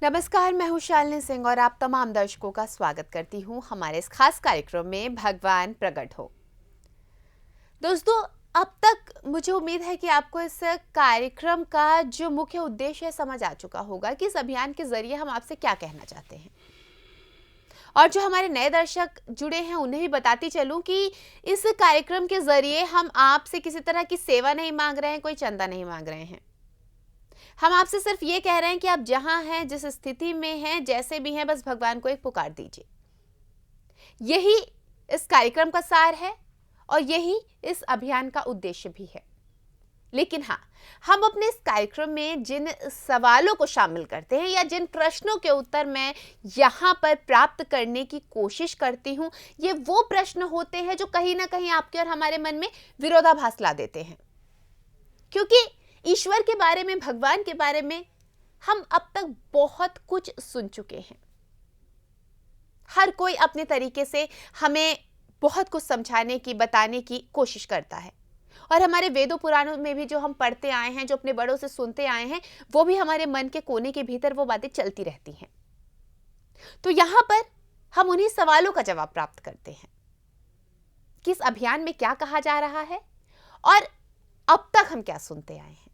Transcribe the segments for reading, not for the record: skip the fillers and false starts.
नमस्कार, मैं हूं शालिनी सिंह और आप तमाम दर्शकों का स्वागत करती हूं हमारे इस खास कार्यक्रम में भगवान प्रकट हो। दोस्तों, अब तक मुझे उम्मीद है कि आपको इस कार्यक्रम का जो मुख्य उद्देश्य है समझ आ चुका होगा कि इस अभियान के जरिए हम आपसे क्या कहना चाहते हैं। और जो हमारे नए दर्शक जुड़े हैं उन्हें भी बताती चलूं कि इस कार्यक्रम के जरिए हम आपसे किसी तरह की सेवा नहीं मांग रहे हैं, कोई चंदा नहीं मांग रहे हैं। हम आपसे सिर्फ ये कह रहे हैं कि आप जहां हैं, जिस स्थिति में हैं, जैसे भी हैं, बस भगवान को एक पुकार दीजिए। यही इस कार्यक्रम का सार है और यही इस अभियान का उद्देश्य भी है। लेकिन हाँ, हम अपने इस कार्यक्रम में जिन सवालों को शामिल करते हैं या जिन प्रश्नों के उत्तर मैं यहाँ पर प्राप्त करने की कोशिश करती हूँ, ये वो प्रश्न होते हैं जो कहीं ना कहीं आपके और हमारे मन में विरोधाभास ला देते हैं। क्योंकि ईश्वर के बारे में, भगवान के बारे में हम अब तक बहुत कुछ सुन चुके हैं। हर कोई अपने तरीके से हमें बहुत कुछ समझाने की, बताने की कोशिश करता है। और हमारे वेदों पुराणों में भी जो हम पढ़ते आए हैं, जो अपने बड़ों से सुनते आए हैं, वो भी हमारे मन के कोने के भीतर वो बातें चलती रहती हैं। तो यहां पर हम उन्हीं सवालों का जवाब प्राप्त करते हैं कि इस अभियान में क्या कहा जा रहा है और अब तक हम क्या सुनते आए हैं।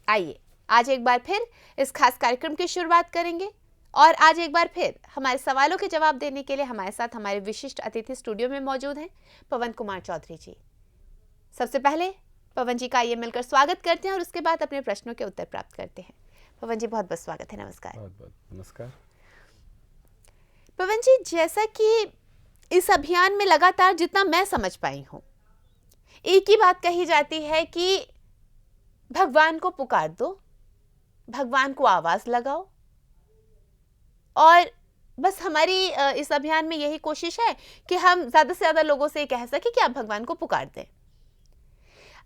आइए आज एक बार फिर इस खास कार्यक्रम की शुरुआत करेंगे और आज एक बार फिर हमारे सवालों के जवाब देने के लिए हमारे साथ हमारे विशिष्ट अतिथि स्टूडियो में मौजूद हैं पवन कुमार चौधरी जी। सबसे पहले पवन जी का आइए मिलकर स्वागत करते हैं और उसके बाद अपने प्रश्नों के उत्तर प्राप्त करते हैं। पवन जी, बहुत बहुत स्वागत है। नमस्कार। बहुत बहुत नमस्कार। पवन जी, जैसा कि इस अभियान में लगातार जितना मैं समझ पाई हूं, एक ही बात कही जाती है कि भगवान को पुकार दो, भगवान को आवाज लगाओ। और बस हमारी इस अभियान में यही कोशिश है कि हम ज्यादा से ज्यादा लोगों से कह सके कि आप भगवान को पुकार दें।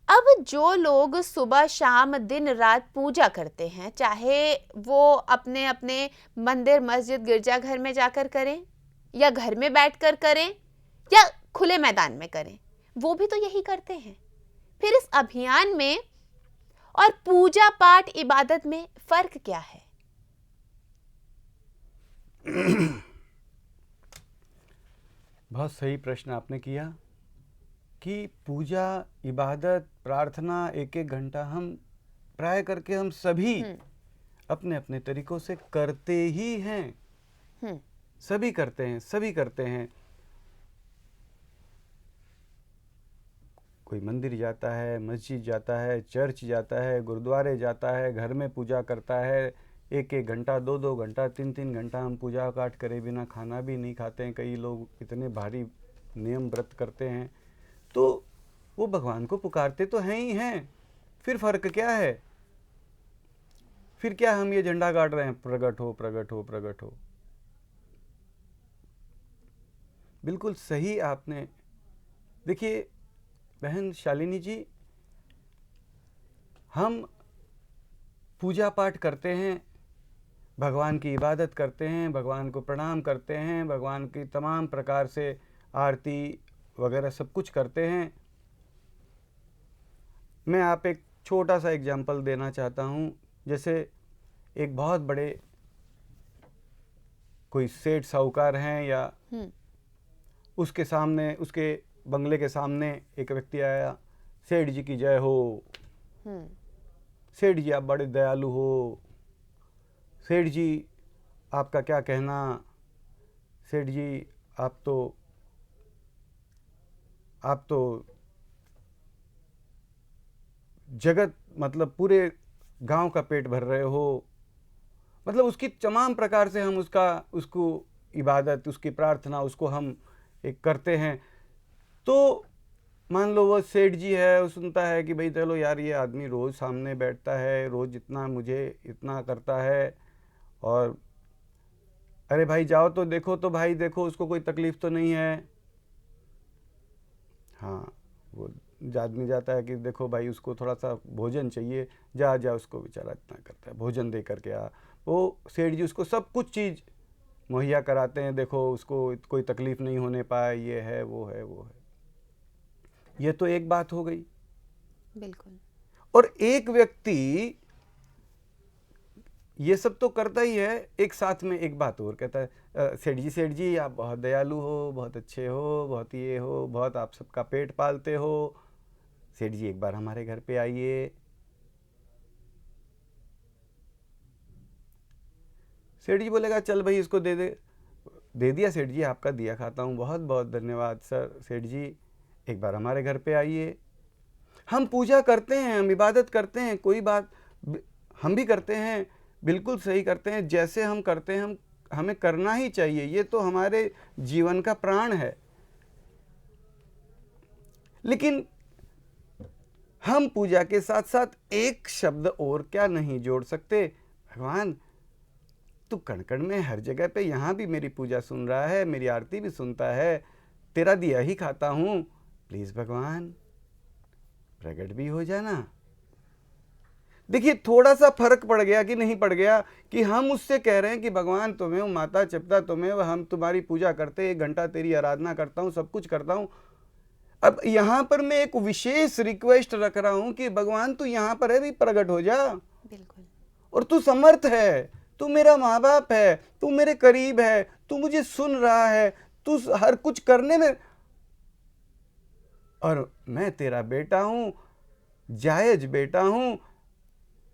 अब जो लोग सुबह शाम दिन रात पूजा करते हैं, चाहे वो अपने अपने मंदिर, मस्जिद, गिरजाघर में जाकर करें या घर में बैठकर करें या खुले मैदान में करें, वो भी तो यही करते हैं। फिर इस अभियान में और पूजा पाठ इबादत में फर्क क्या है? बहुत सही प्रश्न आपने किया कि पूजा, इबादत, प्रार्थना एक एक घंटा हम प्राय करके हम सभी अपने अपने तरीकों से करते ही हैं। सभी करते हैं, सभी करते हैं। कोई मंदिर जाता है, मस्जिद जाता है, चर्च जाता है, गुरुद्वारे जाता है, घर में पूजा करता है। एक एक घंटा, दो दो घंटा, तीन तीन घंटा हम पूजा पाठ करे बिना खाना भी नहीं खाते हैं। कई लोग इतने भारी नियम व्रत करते हैं, तो वो भगवान को पुकारते तो हैं ही हैं। फिर फर्क क्या है? फिर क्या हम ये झंडा गाड़ रहे हैं, प्रकट हो, प्रकट हो, प्रकट हो? बिल्कुल सही आपने। देखिए बहन शालिनी जी, हम पूजा पाठ करते हैं, भगवान की इबादत करते हैं, भगवान को प्रणाम करते हैं, भगवान की तमाम प्रकार से आरती वगैरह सब कुछ करते हैं। मैं आप एक छोटा सा एग्जाम्पल देना चाहता हूँ। जैसे एक बहुत बड़े कोई सेठ साहूकार हैं या उसके सामने, उसके बंगले के सामने एक व्यक्ति आया, सेठ जी की जय हो, सेठ जी आप बड़े दयालु हो, सेठ जी आपका क्या कहना, सेठ जी आप तो जगत, मतलब पूरे गांव का पेट भर रहे हो। मतलब उसकी तमाम प्रकार से हम उसको इबादत, उसकी प्रार्थना, उसको हम एक करते हैं। तो मान लो वो सेठ जी है, वो सुनता है कि भाई चलो यार, ये आदमी रोज़ सामने बैठता है, रोज़ इतना मुझे इतना करता है, और अरे भाई जाओ तो देखो, तो भाई देखो उसको कोई तकलीफ़ तो नहीं है। हाँ, वो आदमी जाता है कि देखो भाई उसको थोड़ा सा भोजन चाहिए, जा जा उसको बेचारा इतना करता है, भोजन दे करके आ। वो सेठ जी उसको सब कुछ चीज़ मुहैया कराते हैं, देखो उसको कोई तकलीफ़ नहीं होने पाए, ये है वो है वो है। ये तो एक बात हो गई। बिल्कुल। और एक व्यक्ति ये सब तो करता ही है, एक साथ में एक बात और कहता है, सेठ जी आप बहुत दयालु हो, बहुत अच्छे हो, बहुत ये हो, बहुत आप सबका पेट पालते हो, सेठ जी एक बार हमारे घर पे आइए। सेठ जी बोलेगा चल भाई इसको दे दिया सेठ जी, आपका दिया खाता हूँ, बहुत बहुत धन्यवाद सर सेठ जी, एक बार हमारे घर पे आइए। हम पूजा करते हैं, हम इबादत करते हैं, कोई बात, हम भी करते हैं, बिल्कुल सही करते हैं, जैसे हम करते हैं हमें करना ही चाहिए, ये तो हमारे जीवन का प्राण है। लेकिन हम पूजा के साथ साथ एक शब्द और क्या नहीं जोड़ सकते, भगवान तू कण कण में हर जगह पे, यहाँ भी मेरी पूजा सुन रहा है, मेरी आरती भी सुनता है, तेरा दिया ही खाता हूँ, प्लीज भगवान प्रकट भी हो जाना। देखिए थोड़ा सा फर्क पड़ गया कि नहीं पड़ गया, कि हम उससे कह रहे हैं कि भगवान तुम्हें माता चिपता तुम्हें, हम तुम्हारी पूजा करते, 1 घंटा तेरी आराधना करता हूँ, सब कुछ करता हूँ। अब यहाँ पर मैं एक विशेष रिक्वेस्ट रख रहा हूँ कि भगवान तू यहाँ पर है भी, प्रकट हो जा। बिल्कुल। और तू समर्थ है, तू मेरा माँ बाप है, तू मेरे करीब है, तू मुझे सुन रहा है, तू हर कुछ करने में, और मैं तेरा बेटा हूं, जायज बेटा हूं,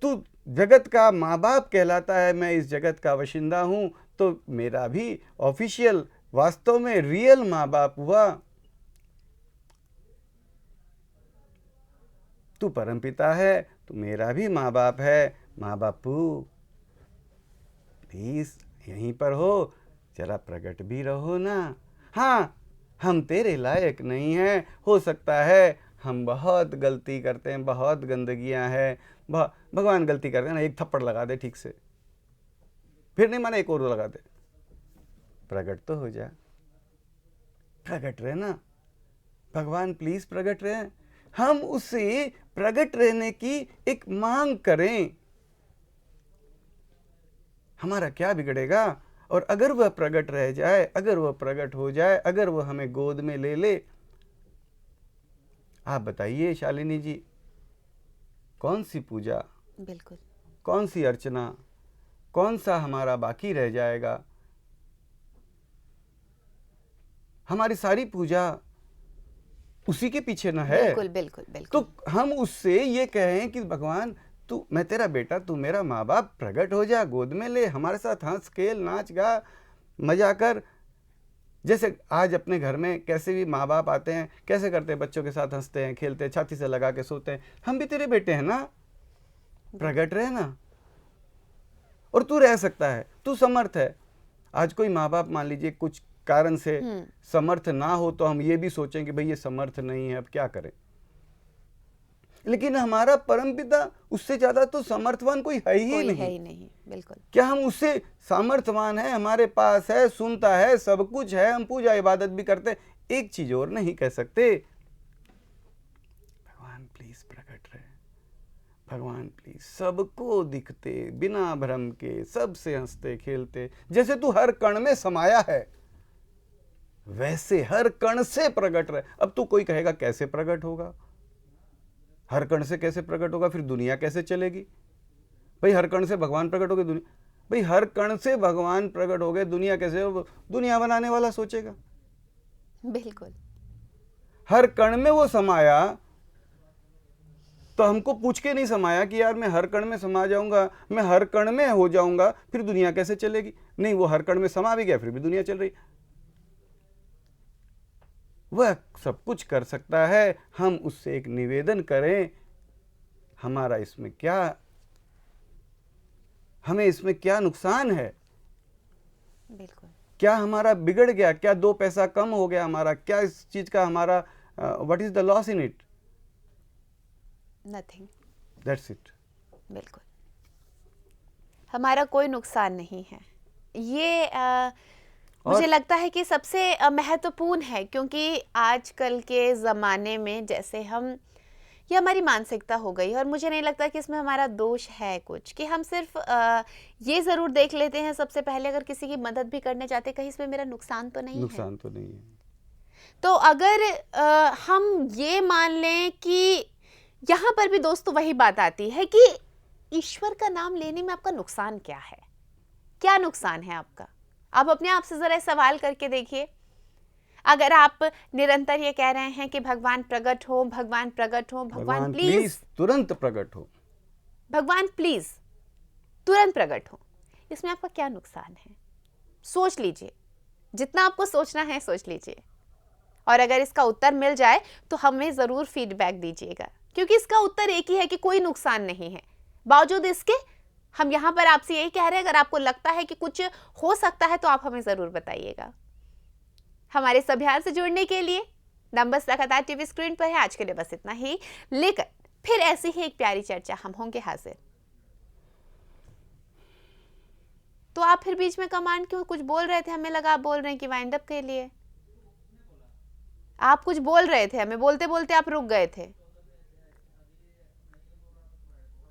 तू जगत का माँ बाप कहलाता है, मैं इस जगत का बाशिंदा हूं, तो मेरा भी ऑफिशियल वास्तव में रियल माँ बाप हुआ। तू परमपिता है, तू मेरा भी माँ बाप है, माँ बापू प्लीज यहीं पर हो, जरा प्रकट भी रहो ना। हाँ हम तेरे लायक नहीं हैं, हो सकता है हम बहुत गलती करते हैं, बहुत गंदगियां हैं, भगवान गलती करते हैं ना, एक थप्पड़ लगा दे ठीक से, फिर नहीं माने एक और लगा दे, प्रकट तो हो जा, प्रकट रहना भगवान प्लीज प्रकट रहे। हम उससे प्रकट रहने की एक मांग करें, हमारा क्या बिगड़ेगा। और अगर वह प्रकट रह जाए, अगर वह प्रकट हो जाए, अगर वह हमें गोद में ले ले, आप बताइए शालिनी जी, कौन सी पूजा, बिल्कुल, कौन सी अर्चना, कौन सा हमारा बाकी रह जाएगा। हमारी सारी पूजा उसी के पीछे न है। बिल्कुल बिल्कुल बिल्कुल। तो हम उससे ये कहें कि भगवान तू, मैं तेरा बेटा, तू मेरा माँ बाप, प्रकट हो जा, गोद में ले, हमारे साथ हंस खेल नाच गा मजा कर। जैसे आज अपने घर में कैसे भी माँ बाप आते हैं, कैसे करते हैं, बच्चों के साथ हंसते हैं, खेलते हैं, छाती से लगा के सोते हैं, हम भी तेरे बेटे हैं ना, प्रकट रहे ना। और तू रह सकता है, तू समर्थ है। आज कोई माँ बाप मान लीजिए कुछ कारण से समर्थ ना हो, तो हम ये भी सोचें कि भाई ये समर्थ नहीं है, अब क्या करें। लेकिन हमारा परमपिता उससे ज्यादा तो समर्थवान कोई है ही नहीं। है ही नहीं, बिल्कुल। क्या हम उससे सामर्थ्यवान है, हमारे पास है, सुनता है, सब कुछ है, हम पूजा इबादत भी करते हैं, एक चीज और नहीं कह सकते, भगवान प्लीज प्रकट रहे, भगवान प्लीज सबको दिखते, बिना भ्रम के, सबसे हंसते खेलते, जैसे तू हर कण में समाया है वैसे हर कण से प्रकट रहे। अब तू कोई कहेगा कैसे प्रकट होगा, हर कण से कैसे प्रकट होगा, फिर दुनिया कैसे चलेगी। भाई हर कण से भगवान प्रकट हो गए, दुनिया, भाई हर कण से भगवान प्रकट हो गए, दुनिया कैसे हो, दुनिया बनाने वाला सोचेगा। बिल्कुल। हर कण में वो समाया, तो हमको पूछ के नहीं समाया कि यार मैं हर कण में समा जाऊंगा, मैं हर कण में हो जाऊंगा, फिर दुनिया कैसे चलेगी। नहीं, वो हर कण में समा भी गया, फिर भी दुनिया चल रही। वह सब कुछ कर सकता है, हम उससे एक निवेदन करें, हमारा इसमें क्या, हमें इसमें क्या नुकसान है। बिल्कुल। क्या हमारा बिगड़ गया, क्या 2 पैसा कम हो गया हमारा, क्या इस चीज का हमारा, what is the loss in it, nothing, that's it. बिल्कुल, हमारा कोई नुकसान नहीं है। ये मुझे लगता है कि सबसे महत्वपूर्ण है, क्योंकि आजकल के ज़माने में जैसे हम, ये हमारी मानसिकता हो गई, और मुझे नहीं लगता कि इसमें हमारा दोष है कुछ, कि हम सिर्फ ये ज़रूर देख लेते हैं सबसे पहले, अगर किसी की मदद भी करने जाते कहीं इसमें मेरा नुकसान तो नहीं है। नुकसान तो नहीं है। तो अगर हम ये मान लें कि यहाँ पर भी दोस्तों वही बात आती है कि ईश्वर का नाम लेने में आपका नुकसान क्या है? क्या नुकसान है आपका? आप अपने आप से जरा सवाल करके देखिए। अगर आप निरंतर ये कह रहे हैं कि भगवान प्रकट हो, भगवान प्रकट हो, भगवान प्लीज, तुरंत प्रकट हो, भगवान प्लीज तुरंत प्रकट हो, इसमें आपका क्या नुकसान है? सोच लीजिए, जितना आपको सोचना है सोच लीजिए, और अगर इसका उत्तर मिल जाए तो हमें ज़रूर फीडबैक दीजिएगा, क्योंकि इसका उत्तर एक ही है कि कोई नुकसान नहीं है। बावजूद इसके हम यहाँ पर आपसे यही कह रहे हैं, अगर आपको लगता है कि कुछ हो सकता है तो आप हमें ज़रूर बताइएगा। हमारे इस अभियान से जुड़ने के लिए नंबर्स लगातार टीवी स्क्रीन पर है। आज के लिए बस इतना ही, लेकर फिर ऐसी ही एक प्यारी चर्चा हम होंगे हाजिर। तो आप फिर बीच में कमांड क्यों कुछ बोल रहे थे? हमें लगा आप बोल रहे हैं कि वाइंड अप के लिए। आप कुछ बोल रहे थे, हमें बोलते बोलते आप रुक गए थे।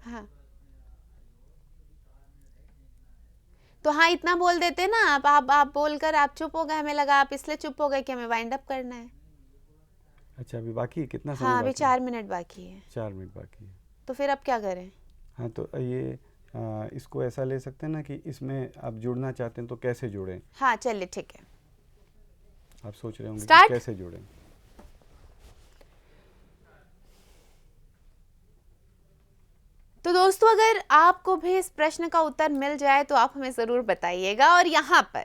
हाँ तो हाँ, इतना बोल देते ना आप बोलकर आप चुप हो गए। हमें लगा आप इसलिए चुप हो गए कि हमें वाइंड अप करना है। अच्छा अभी बाकी है, कितना समय हाँ अभी बाकी है? 4 मिनट बाकी है। 4 मिनट बाकी है। तो फिर अब क्या करें? हाँ तो ये इसको ऐसा ले सकते हैं ना कि इसमें आप जुड़ना चाहते हैं तो कैसे जुड़ें? हाँ चलिए ठीक है, आप सोच रहे होंगे कि स्टार्ट। कैसे जुड़ें। तो दोस्तों, अगर आपको भी इस प्रश्न का उत्तर मिल जाए तो आप हमें ज़रूर बताइएगा। और यहाँ पर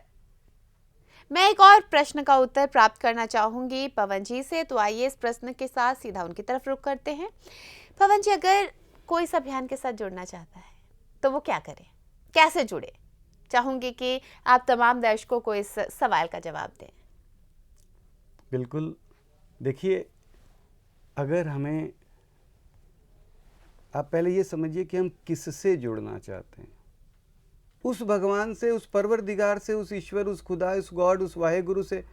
मैं एक और प्रश्न का उत्तर प्राप्त करना चाहूँगी पवन जी से। तो आइए इस प्रश्न के साथ सीधा उनकी तरफ रुख करते हैं। पवन जी, अगर कोई इस अभियान के साथ जुड़ना चाहता है तो वो क्या करे, कैसे जुड़े? चाहूँगी कि आप तमाम दर्शकों को इस सवाल का जवाब दें। बिल्कुल, देखिए अगर हमें, आप पहले ये समझिए कि हम किससे जुड़ना चाहते हैं। उस भगवान से, उस परवरदिगार से, उस ईश्वर, उस खुदा, उस गॉड, उस वाहेगुरु से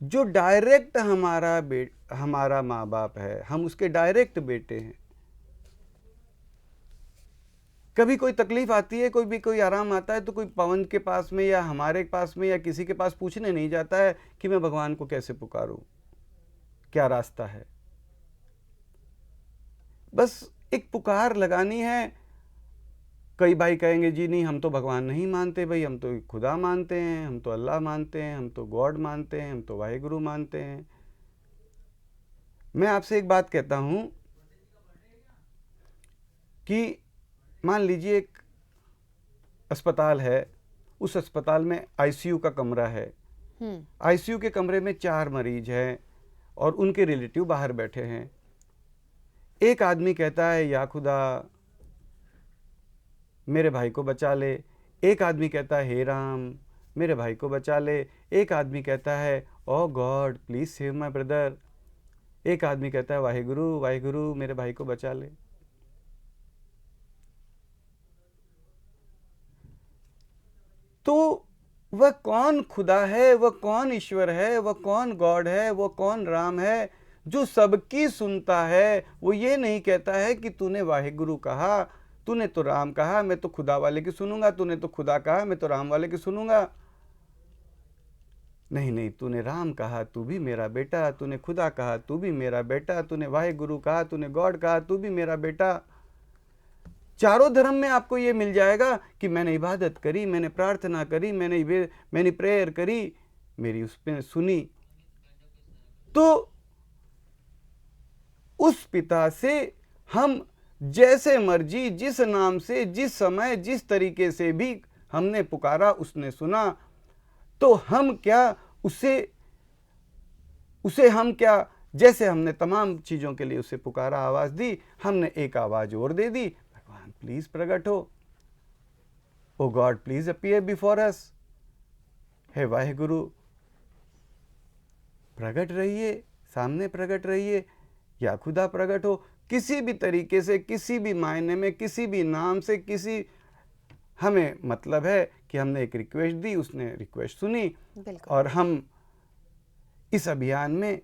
जो डायरेक्ट हमारा माँ बाप है, हम उसके डायरेक्ट बेटे हैं। कभी कोई तकलीफ आती है, कोई आराम आता है तो कोई पवन के पास में या हमारे पास में या किसी के पास पूछने नहीं जाता है कि मैं भगवान को कैसे पुकारूं, क्या रास्ता है। बस एक पुकार लगानी है। कई भाई कहेंगे जी नहीं, हम तो भगवान नहीं मानते भाई, हम तो खुदा मानते हैं, हम तो अल्लाह मानते हैं, हम तो गॉड मानते हैं, हम तो वाहेगुरु मानते हैं। मैं आपसे एक बात कहता हूं कि मान लीजिए एक अस्पताल है, उस अस्पताल में आईसीयू का कमरा है। आईसीयू के कमरे में 4 मरीज हैं और उनके रिलेटिव बाहर बैठे हैं। एक आदमी कहता है या खुदा मेरे भाई को बचा ले। एक आदमी कहता है हे राम मेरे भाई को बचा ले। एक आदमी कहता है oh God please save my brother. एक आदमी कहता है वाहेगुरु वाहेगुरु मेरे भाई को बचा ले। तो वह कौन खुदा है, वह कौन ईश्वर है, वह कौन गॉड है, वह कौन राम है जो सबकी सुनता है? वो ये नहीं कहता है कि तूने वाहेगुरु कहा, तूने तो राम कहा, मैं तो खुदा वाले की सुनूंगा, तूने तो खुदा कहा, मैं तो राम वाले की सुनूंगा। नहीं नहीं, तूने राम कहा तू भी मेरा बेटा, तूने खुदा कहा तू भी मेरा बेटा, तूने वाहेगुरु कहा, तूने गॉड कहा तू भी मेरा बेटा। चारों धर्म में आपको ये मिल जाएगा कि मैंने इबादत करी, मैंने प्रार्थना करी, मैंने प्रेयर करी, मेरी उस पे सुनी। तो उस पिता से हम जैसे मर्जी, जिस नाम से, जिस समय, जिस तरीके से भी हमने पुकारा उसने सुना। तो हम क्या उसे हम क्या, जैसे हमने तमाम चीज़ों के लिए उसे पुकारा, आवाज़ दी, हमने एक आवाज़ और दे दी, भगवान प्लीज प्रकट हो, oh God please appear before us, हे वाहेगुरु प्रकट रहिए, सामने प्रकट रहिए, या खुदा प्रकट हो। किसी भी तरीके से, किसी भी मायने में, किसी भी नाम से, किसी, हमें मतलब है कि हमने एक रिक्वेस्ट दी, उसने रिक्वेस्ट सुनी। और हम इस अभियान में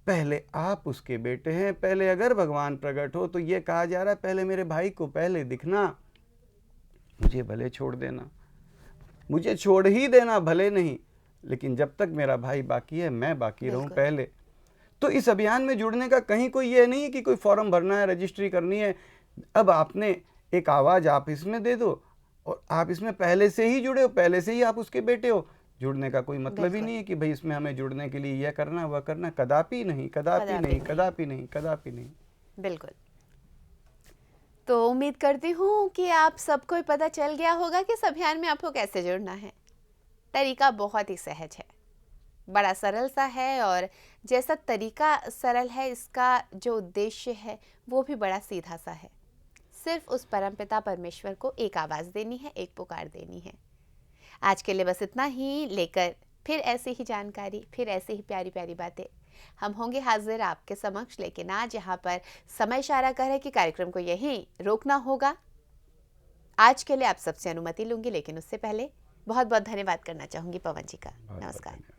पहले आप उसके बेटे हैं। पहले अगर भगवान प्रकट हो तो ये कहा जा रहा है पहले मेरे भाई को पहले दिखना, मुझे भले छोड़ देना, मुझे छोड़ ही देना भले नहीं, लेकिन जब तक मेरा भाई बाकी है मैं बाकी रहूं पहले। तो इस अभियान में जुड़ने का कहीं कोई ये नहीं है कि कोई फॉर्म भरना है, रजिस्ट्री करनी है। अब आपने एक आवाज़ आप इसमें दे दो और आप इसमें पहले से ही जुड़े हो, पहले से ही आप उसके बेटे हो। जुड़ने का कोई मतलब ही बिल्कुल। नहीं है कि भाई इसमें हमें जुड़ने के लिए यह करना वह करना, कदापि नहीं, कदापि कदापि नहीं, नहीं। कदापि नहीं, कदापि नहीं। बिल्कुल। तो उम्मीद करती हूँ कि आप सबको ही पता चल गया होगा कि इस अभियान में आपको कैसे जुड़ना है। तरीका बहुत ही सहज है, बड़ा सरल सा है, और जैसा तरीका सरल है, इसका जो उद्देश्य है वो भी बड़ा सीधा सा है। सिर्फ उस परमपिता परमेश्वर को एक आवाज़ देनी है, एक पुकार देनी है। आज के लिए बस इतना ही, लेकर फिर ऐसी ही जानकारी, फिर ऐसी ही प्यारी प्यारी बातें हम होंगे हाजिर आपके समक्ष। लेकिन आज यहाँ पर समय इशारा कर है कि कार्यक्रम को यहीं रोकना होगा। आज के लिए आप सबसे अनुमति लूंगी, लेकिन उससे पहले बहुत बहुत धन्यवाद करना चाहूंगी पवन जी का। बहुत बहुत नमस्कार। धन्यवाद।